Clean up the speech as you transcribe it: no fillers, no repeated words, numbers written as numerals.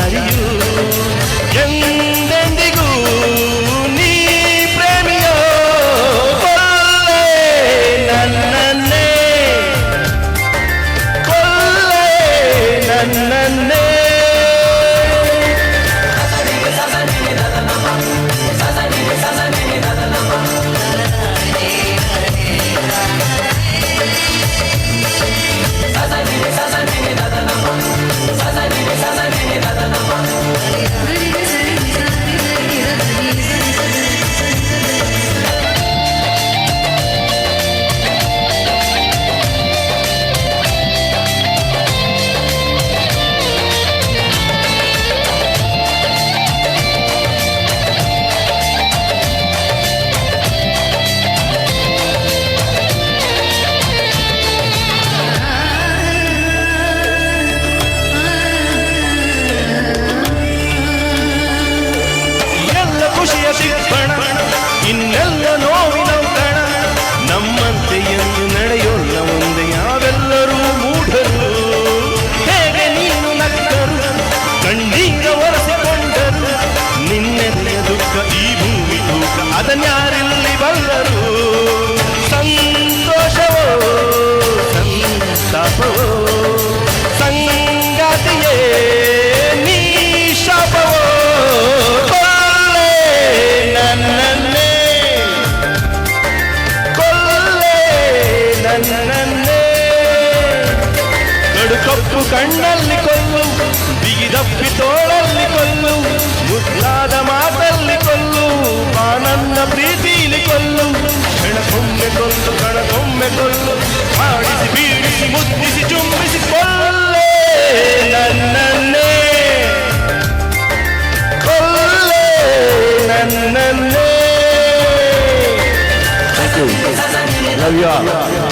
ವಿಚಾರಿಯು ಎಂದೆಂದಿಗೂ ನೀ ಪ್ರೇಮಿಯೋ ಕೊಲ್ಲೆ ನನ್ನನ್ನೇ ಕೊಲ್ಲೆ ನನ್ನನ್ನೇ ಇನ್ನೆಲ್ಲ ನೋವಿನ ಕಣ ನಮ್ಮಂತೆ ಎಂದು ನಡೆಯೋಲ್ಲ ಮುಂದೆ ಯಾವೆಲ್ಲರೂ ಮೂಢರು ಹೇಗೆ ನೀನು ನಕ್ಕರು ಕಣ್ಣೀರ ಒರೆಸಿಕೊಂಡರು ನಿನ್ನೆದೆಯ ದುಃಖ ಈ ಭೂಮಿ ತೂಕ ಅದನ್ಯಾರಿಲ್ಲಿ ಬಲ್ಲರು ಸಂತೋಷವೋ ಸಂತಾಪವೋ ಸಂಗಾತಿಯೇ ನೀ ಶಾಪವೋ ಕಪ್ಪು ಕಣ್ಣಲ್ಲಿ ಕೊಲ್ಲು ಬಿಗಿದಪ್ಪಿ ತೋಳಲ್ಲಿ ಕೊಲ್ಲು ಮುದ್ದಾದ ಮಾತಲ್ಲಿ ಕೊಲ್ಲು ನನ್ನ ಪ್ರೀತಿಲಿ ಕೊಲ್ಲು ಹೆಣಕೊಮ್ಮೆ ಕೊಲ್ಲು ಕಣಕೊಮ್ಮೆ ಕೊಲ್ಲು ಮಾಡಿಸಿ ಬೀಳಿಸಿ ಮುದ್ದಿಸಿ ಚುಂಬಿಸಿ ಕೊಲ್ಲೆ ನನ್ನನ್ನೇ ಕೊಲ್ಲೆ ನನ್ನನ್ನೇ. Love you all.